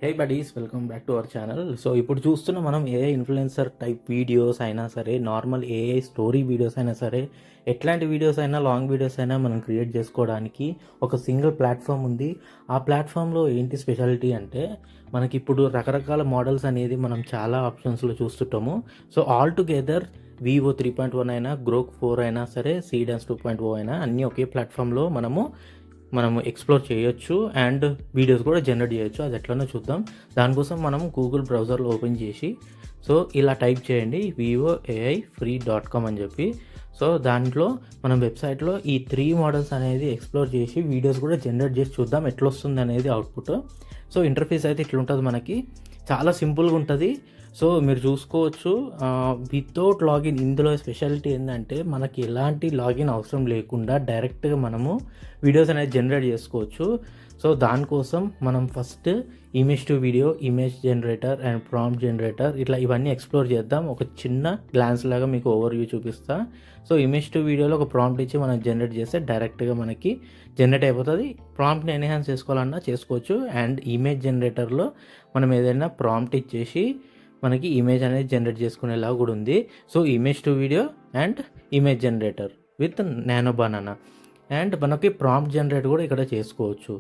Hey buddies, welcome back to our channel. So ఇప్పుడు చూస్తున్న మనం ఏఐ ఇన్ఫ్లుయెన్సర్ టైప్ వీడియోస్ అయినా సరే, నార్మల్ ఏఐ స్టోరీ వీడియోస్ అయినా సరే, ఎట్లాంటి వీడియోస్ అయినా, లాంగ్ వీడియోస్ అయినా మనం క్రియేట్ చేసుకోవడానికి ఒక సింగిల్ ప్లాట్ఫామ్ ఉంది. ఆ ప్లాట్ఫామ్లో ఏంటి స్పెషాలిటీ అంటే, మనకి ఇప్పుడు రకరకాల మోడల్స్ అనేది మనం చాలా ఆప్షన్స్లో చూస్తుంటాము. సో ఆల్ టుగెదర్ వివో 3.1 అయినా, గ్రోక్ 4 అయినా సరే, సీడెన్స్ 2.0 అయినా అన్నీ ఒకే ప్లాట్ఫామ్లో మనము ఎక్స్ప్లోర్ చేయొచ్చు అండ్ వీడియోస్ కూడా జనరేట్ చేయొచ్చు. అది ఎట్లనో చూద్దాం. దానికోసం మనం గూగుల్ బ్రౌజర్లో ఓపెన్ చేసి సో ఇలా టైప్ చేయండి vivoai.free.com అని చెప్పి. సో దాంట్లో మనం వెబ్సైట్లో ఈ 3 మోడల్స్ అనేది ఎక్స్ప్లోర్ చేసి వీడియోస్ కూడా జనరేట్ చేసి చూద్దాం ఎట్లా వస్తుంది అనేది అవుట్పుట్. సో ఇంటర్ఫేస్ అయితే ఇట్లా ఉంటుంది, మనకి చాలా సింపుల్గా ఉంటుంది. సో మీరు చూసుకోవచ్చు వితౌట్ లాగిన్. ఇందులో స్పెషాలిటీ ఏంటంటే మనకి ఎలాంటి లాగిన్ అవసరం లేకుండా డైరెక్ట్గా మనము వీడియోస్ అనేది జనరేట్ చేసుకోవచ్చు. సో దానికోసం మనం first image to video, image generator and prompt generator ఇవన్నీ ఎక్స్ప్లోర్ చేద్దాం. ఒక చిన్న గ్లాన్స్ లాగా మీకు ఓవర్వ్యూ చూపిస్తా. సో ఇమేజ్ టు వీడియోలో ఒక ప్రాంప్ట్ ఇచ్చి మనం జనరేట్ చేస్తే డైరెక్ట్గా మనకి జనరేట్ అయిపోతుంది. ప్రాంప్ట్ని ఎన్హాన్స్ చేసుకోవాలన్నా చేసుకోవచ్చు. అండ్ ఇమేజ్ జనరేటర్లో మనం ఏదైనా ప్రాంప్ట్ ఇచ్చేసి మనకి ఇమేజ్ అనేది జనరేట్ చేసుకునేలా కూడా ఉంది. So image to video and image generator with nano banana. And మనకి ప్రాంప్ట్ జనరేట్ కూడా ఇక్కడ చేసుకోవచ్చు.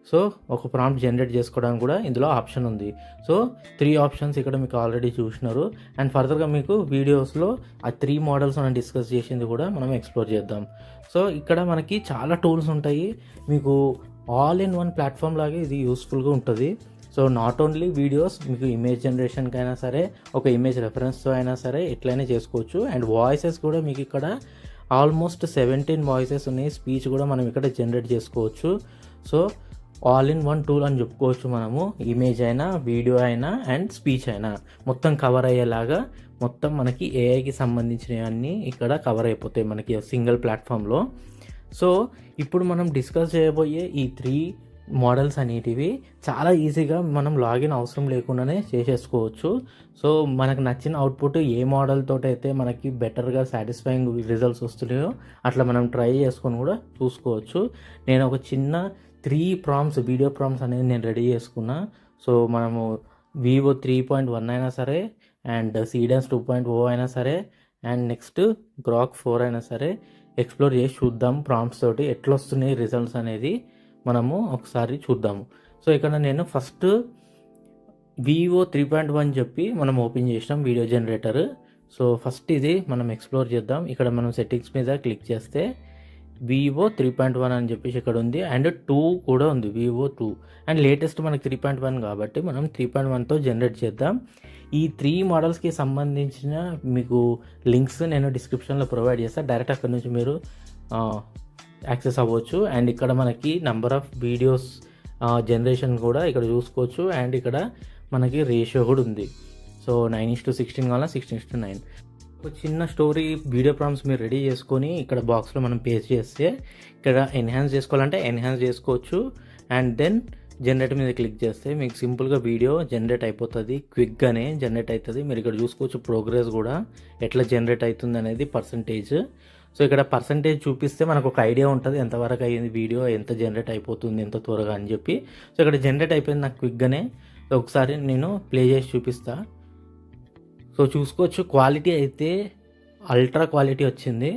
సో ఒక ప్రాంప్ట్ జనరేట్ చేసుకోవడానికి కూడా ఇందులో ఆప్షన్ ఉంది. సో 3 ఆప్షన్స్ ఇక్కడ మీకు ఆల్రెడీ చూసినారు. అండ్ ఫర్దర్గా మీకు వీడియోస్లో ఆ 3 మోడల్స్ మనం డిస్కస్ చేసింది కూడా మనం ఎక్స్ప్లోర్ చేద్దాం. సో ఇక్కడ మనకి చాలా టూల్స్ ఉంటాయి. మీకు ఆల్ ఇన్ వన్ ప్లాట్ఫామ్ లాగే ఇది యూస్ఫుల్గా ఉంటుంది. సో నాట్ ఓన్లీ వీడియోస్, మీకు ఇమేజ్ జనరేషన్కి అయినా సరే, ఒక ఇమేజ్ రెఫరెన్స్తో అయినా సరే ఎట్లయినా చేసుకోవచ్చు. అండ్ వాయిసెస్ కూడా మీకు ఇక్కడ ఆల్మోస్ట్ 17 వాయిసెస్ ఉన్నాయి. స్పీచ్ కూడా మనం ఇక్కడ జనరేట్ చేసుకోవచ్చు. So all in one tool అని చెప్పుకోవచ్చు మనము. ఇమేజ్ అయినా, వీడియో అయినా అండ్ స్పీచ్ అయినా మొత్తం కవర్ అయ్యేలాగా మొత్తం మనకి ఏఐకి సంబంధించినవన్నీ ఇక్కడ కవర్ అయిపోతాయి మనకి సింగిల్ ప్లాట్ఫామ్లో. సో ఇప్పుడు మనం డిస్కస్ చేయబోయే ఈ 3 మోడల్స్ అనేటివి చాలా ఈజీగా మనం లాగిన్ అవసరం లేకుండానే చేసేసుకోవచ్చు. సో మనకు నచ్చిన అవుట్పుట్ ఏ మోడల్ తోటి అయితే మనకి బెటర్గా సాటిస్ఫైయింగ్ రిజల్ట్స్ వస్తున్నాయో అట్లా మనం ట్రై చేసుకొని కూడా చూసుకోవచ్చు. నేను ఒక చిన్న 3 ప్రాంప్ట్స్, వీడియో ప్రాంప్ట్స్ అనేది నేను రెడీ చేసుకున్నా. సో మనము వివో 3.1 అయినా సరే, అండ్ సీడెన్స్ 2.0 అయినా సరే, అండ్ నెక్స్ట్ గ్రాక్ 4 అయినా సరే ఎక్స్ప్లోర్ చేసి చూద్దాం. ప్రాంప్ట్స్ తోటి ఎట్లా వస్తున్నాయి రిజల్ట్స్ అనేది మనము ఒకసారి చూద్దాము. సో ఇక్కడ నేను ఫస్ట్ వివో 3.1 చెప్పి మనం ఓపెన్ చేసినాం వీడియో జనరేటర్. సో ఫస్ట్ ఇది మనం ఎక్స్ప్లోర్ చేద్దాం. ఇక్కడ మనం సెట్టింగ్స్ మీద క్లిక్ చేస్తే వివో 3.1 అని చెప్పేసి ఇక్కడ ఉంది. అండ్ 2 కూడా ఉంది, వివో 2. అండ్ లేటెస్ట్ మనకి 3.1 కాబట్టి మనం 3.1తో జనరేట్ చేద్దాం. ఈ 3 మోడల్స్కి సంబంధించిన మీకు లింక్స్ నేను డిస్క్రిప్షన్లో ప్రొవైడ్ చేస్తాను. డైరెక్ట్ అక్కడ నుంచి మీరు యాక్సెస్ అవ్వచ్చు. అండ్ ఇక్కడ మనకి నెంబర్ ఆఫ్ వీడియోస్ జనరేషన్ కూడా ఇక్కడ చూసుకోవచ్చు. అండ్ ఇక్కడ మనకి రేషియో కూడా ఉంది. సో 9:16 కావాలా, 16:9. ఒక చిన్న స్టోరీ వీడియో ప్రాంప్ట్స్ మీరు రెడీ చేసుకొని ఇక్కడ బాక్స్లో మనం పేస్ట్ చేస్తే ఇక్కడ ఎన్హాన్స్ చేసుకోవాలంటే ఎన్హాన్స్ చేసుకోవచ్చు. అండ్ దెన్ జనరేట్ మీద క్లిక్ చేస్తే మీకు సింపుల్గా వీడియో జనరేట్ అయిపోతుంది. క్విక్గానే జనరేట్ అవుతుంది. మీరు ఇక్కడ చూసుకోవచ్చు ప్రోగ్రెస్ కూడా ఎట్లా జనరేట్ అవుతుంది అనేది పర్సంటేజ్. సో ఇక్కడ పర్సంటేజ్ చూపిస్తే మనకు ఒక ఐడియా ఉంటుంది ఎంతవరకు అయ్యింది వీడియో, ఎంత జనరేట్ అయిపోతుంది ఎంత త్వరగా అని చెప్పి. సో ఇక్కడ జనరేట్ అయిపోయింది నాకు క్విక్గానే. ఒకసారి నేను ప్లే చేసి చూపిస్తా. సో చూసుకోవచ్చు క్వాలిటీ అయితే అల్ట్రా క్వాలిటీ వచ్చింది.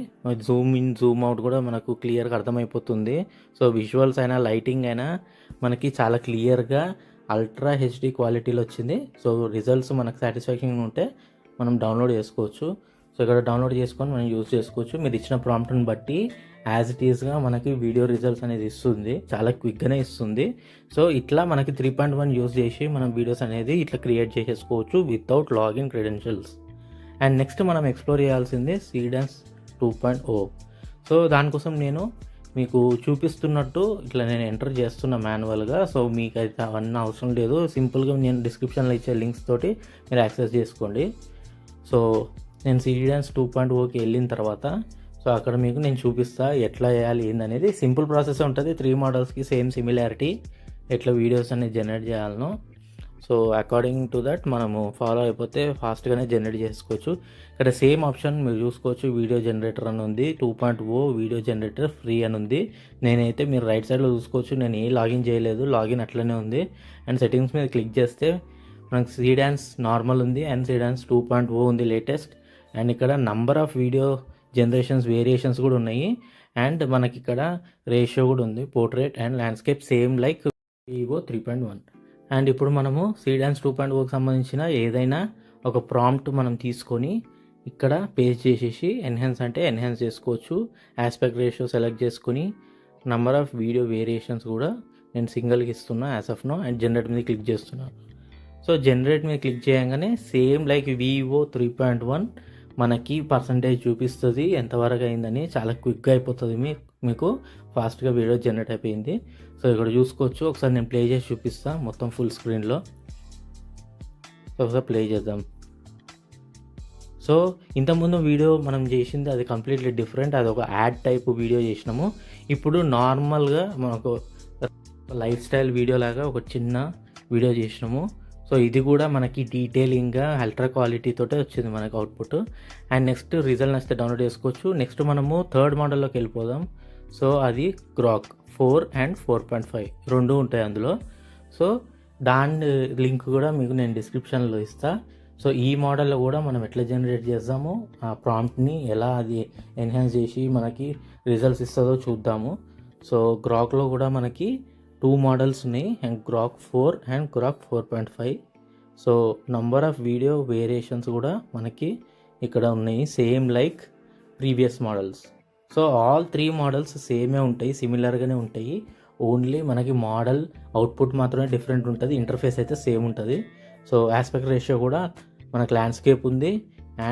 జూమ్ ఇన్, జూమ్ అవుట్ కూడా మనకు క్లియర్గా అర్థమైపోతుంది. సో విజువల్స్ అయినా, లైటింగ్ అయినా మనకి చాలా క్లియర్గా అల్ట్రా హెచ్డి క్వాలిటీలో వచ్చింది. సో రిజల్ట్స్ మనకు సాటిస్ఫాక్షన్ ఉంటే మనం డౌన్లోడ్ చేసుకోవచ్చు. సో ఇక్కడ డౌన్లోడ్ చేసుకొని మనం యూజ్ చేసుకోవచ్చు. మీరు ఇచ్చిన ప్రాంప్ట్ని బట్టి యాజ్ ఇట్ ఈస్గా మనకి వీడియో రిజల్ట్స్ అనేది ఇస్తుంది, చాలా క్విక్గానే ఇస్తుంది. సో ఇట్లా మనకి 3.1 యూజ్ చేసి మనం వీడియోస్ అనేది ఇట్లా క్రియేట్ చేసేసుకోవచ్చు without login credentials. And next మనం ఎక్స్ప్లోర్ చేయాల్సింది సీడెన్స్ 2.0. సో దానికోసం నేను మీకు చూపిస్తున్నట్టు ఇట్లా నేను ఎంటర్ చేస్తున్న మాన్యువల్గా. సో మీకు అయితే అవన్నీ అవసరం లేదు. సింపుల్గా నేను డిస్క్రిప్షన్లో ఇచ్చే లింక్స్ తోటి మీరు యాక్సెస్ చేసుకోండి. సో నేను సీడెన్స్ 2.0కి వెళ్ళిన తర్వాత సో అక్కడ మీకు నేను చూపిస్తా ఎట్లా చేయాలి ఏందనేది. సింపుల్ ప్రాసెస్ ఉంటుంది. 3 మోడల్స్కి సేమ్ సిమిలారిటీ, ఎట్లా వీడియోస్ అనేది జనరేట్ చేయాలనో. సో అకార్డింగ్ టు దట్ మనము ఫాలో అయిపోతే ఫాస్ట్గానే జనరేట్ చేసుకోవచ్చు. ఇక్కడ సేమ్ ఆప్షన్ మీరు చూసుకోవచ్చు, వీడియో జనరేటర్ అని ఉంది, 2.0 వీడియో జనరేటర్ ఫ్రీ అని ఉంది. నేనైతే మీరు రైట్ సైడ్లో చూసుకోవచ్చు, నేను ఏ లాగిన్ చేయలేదు, లాగిన్ అట్లనే ఉంది. అండ్ సెట్టింగ్స్ మీద క్లిక్ చేస్తే మనకు సీడాన్స్ నార్మల్ ఉంది అండ్ సీడాన్స్ 2.0 ఉంది లేటెస్ట్. అండ్ ఇక్కడ number of video generations variations కూడా ఉన్నాయి. అండ్ మనకి ఇక్కడ రేషియో కూడా ఉంది, portrait and landscape same like Veo 3.1. And ఇప్పుడు మనము సీడాన్స్ 2.0కి సంబంధించిన ఏదైనా ఒక ప్రాంప్ట్ మనం తీసుకొని ఇక్కడ పేస్ట్ చేసేసి ఎన్హాన్స్ అంటే ఎన్హాన్స్ చేసుకోవచ్చు. ఆస్పెక్ట్ రేషియో సెలెక్ట్ చేసుకొని నంబర్ ఆఫ్ వీడియో వేరియేషన్స్ కూడా నేను సింగిల్కి ఇస్తున్నా as of now. And generate మీద క్లిక్ చేస్తున్నాను. సో జనరేట్ మీద క్లిక్ చేయగానే సేమ్ లైక్ వివో 3.1 మనకి పర్సంటేజ్ చూపిస్తుంది, ఎంతవరకు అయిందని. చాలా క్విక్గా అయిపోతుంది, మీకు ఫాస్ట్గా వీడియో జనరేట్ అయిపోయింది. సో ఇక్కడ చూసుకోవచ్చు, ఒకసారి నేను ప్లే చేసి చూపిస్తాను మొత్తం ఫుల్ స్క్రీన్లో. సో ఒకసారి ప్లే చేద్దాం. సో ఇంతకుముందు వీడియో మనం చేసింది అది కంప్లీట్లీ డిఫరెంట్, అది ఒక యాడ్ టైప్ వీడియో చేసినాము. ఇప్పుడు నార్మల్గా మనకు లైఫ్ స్టైల్ వీడియో లాగా ఒక చిన్న వీడియో చేసినాము. సో ఇది కూడా మనకి డీటెయిలింగ్గా అల్ట్రా క్వాలిటీతోటే వచ్చింది మనకి అవుట్పుట్. అండ్ నెక్స్ట్ రిజల్ట్ నచ్చితే డౌన్లోడ్ చేసుకోవచ్చు. నెక్స్ట్ మనము థర్డ్ మోడల్లోకి వెళ్ళిపోదాం. సో అది గ్రాక్ 4 అండ్ 4.5 రెండు ఉంటాయి అందులో. సో దాని లింక్ కూడా మీకు నేను డిస్క్రిప్షన్లో ఇస్తాను. సో ఈ మోడల్లో కూడా మనం ఎట్లా జనరేట్ చేద్దామో, ఆ ప్రాంప్ట్ని ఎలా అది ఎన్హాన్స్ చేసి మనకి రిజల్ట్స్ ఇస్తుందో చూద్దాము. సో గ్రాక్లో కూడా మనకి 2 మోడల్స్ ఉన్నాయి, and Grok 4 and Grok 4.5. So number of video variations కూడా మనకి ఇక్కడ ఉన్నాయి, same like previous models. So all 3 models సేమే ఉంటాయి, సిమిలర్గానే ఉంటాయి. ఓన్లీ మనకి మోడల్ అవుట్పుట్ మాత్రమే డిఫరెంట్ ఉంటుంది, ఇంటర్ఫేస్ అయితే సేమ్ ఉంటుంది. సో ఆస్పెక్ట్ రేషియో కూడా మనకు ల్యాండ్స్కేప్ ఉంది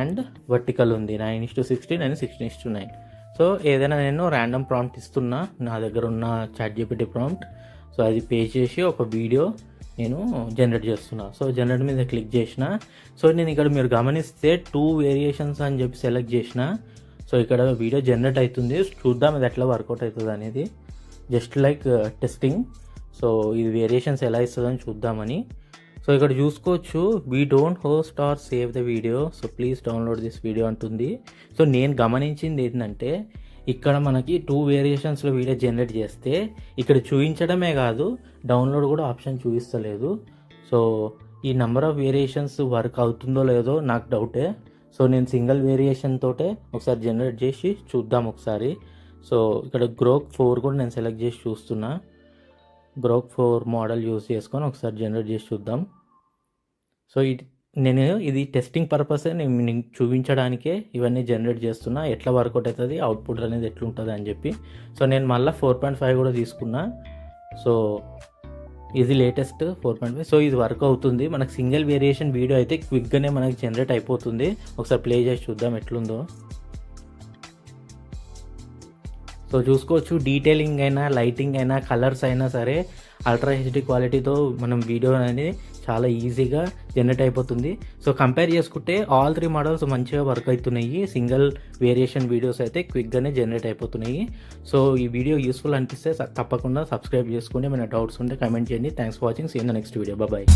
అండ్ వర్టికల్ ఉంది, 9:16 అండ్ 16:9. సో ఏదైనా నేను ర్యాండమ్ ప్రాంప్ట్ ఇస్తున్నా, నా దగ్గర ఉన్న ChatGPT ప్రాంప్ట్. సో అది పే చేసి ఒక వీడియో నేను జనరేట్ చేస్తున్నా. సో జనరేట్ మీద క్లిక్ చేసిన. సో నేను ఇక్కడ మీరు గమనిస్తే 2 వేరియేషన్స్ అని చెప్పి సెలెక్ట్ చేసిన. సో ఇక్కడ వీడియో జనరేట్ అవుతుంది, చూద్దాం ఇది ఎట్లా వర్కౌట్ అవుతుంది అనేది, జస్ట్ లైక్ టెస్టింగ్. సో ఇది వేరియేషన్స్ ఎలా ఇస్తుందని చూద్దామని. సో ఇక్కడ చూసుకోవచ్చు, we don't host or save the video, so please download this video అంటుంది. సో నేను గమనించింది ఏంటంటే, ఇక్కడ మనకి 2 వేరియేషన్స్లో వీడియో జనరేట్ చేస్తే ఇక్కడ చూపించడమే కాదు, డౌన్లోడ్ కూడా ఆప్షన్ చూపిస్తలేదు. సో ఈ నెంబర్ ఆఫ్ వేరియేషన్స్ వర్క్ అవుతుందో లేదో నాకు డౌటే. సో నేను సింగిల్ వేరియేషన్ తోటే ఒకసారి జనరేట్ చేసి చూద్దాం ఒకసారి. సో ఇక్కడ గ్రోక్ 4 కూడా నేను సెలెక్ట్ చేసి చూస్తున్నా. గ్రోక్ 4 మోడల్ యూస్ చేసుకొని ఒకసారి జనరేట్ చేసి చూద్దాం. సో ఇది టెస్టింగ్ పర్పస్, నేను చూపించడానికే ఇవన్నీ జనరేట్ చేస్తున్నా, ఎట్లా వర్కౌట్ అవుతుంది, అవుట్పుట్ అనేది ఎట్లుంటుంది అని చెప్పి. సో నేను మళ్ళీ 4.5 కూడా తీసుకున్నా. సో ఇది లేటెస్ట్ 4.5. సో ఇది వర్క్ అవుతుంది. మనకు సింగిల్ వేరియేషన్ వీడియో అయితే క్విక్గానే మనకి జనరేట్ అయిపోతుంది. ఒకసారి ప్లే చేసి చూద్దాం ఎట్లుందో. సో చూసుకోవచ్చు, డీటెయిలింగ్ అయినా, లైటింగ్ అయినా, కలర్స్ అయినా సరే అల్ట్రా హెచ్డి క్వాలిటీతో మనం వీడియో అనేది చాలా ఈజీగా జనరేట్ అయిపోతుంది. సో కంపేర్ చేసుకుంటే ఆల్ 3 మోడల్స్ మంచిగా వర్క్ అవుతున్నాయి. సింగిల్ వేరియేషన్ వీడియోస్ అయితే క్విక్గానే జనరేట్ అయిపోతున్నాయి. సో ఈ వీడియో యూస్ఫుల్ అనిపిస్తే తప్పకుండా సబ్స్క్రైబ్ చేసుకోండి. ఏమైనా డౌట్స్ ఉంటే కమెంట్ చేయండి. Thanks for watching. See in the next video. Bye.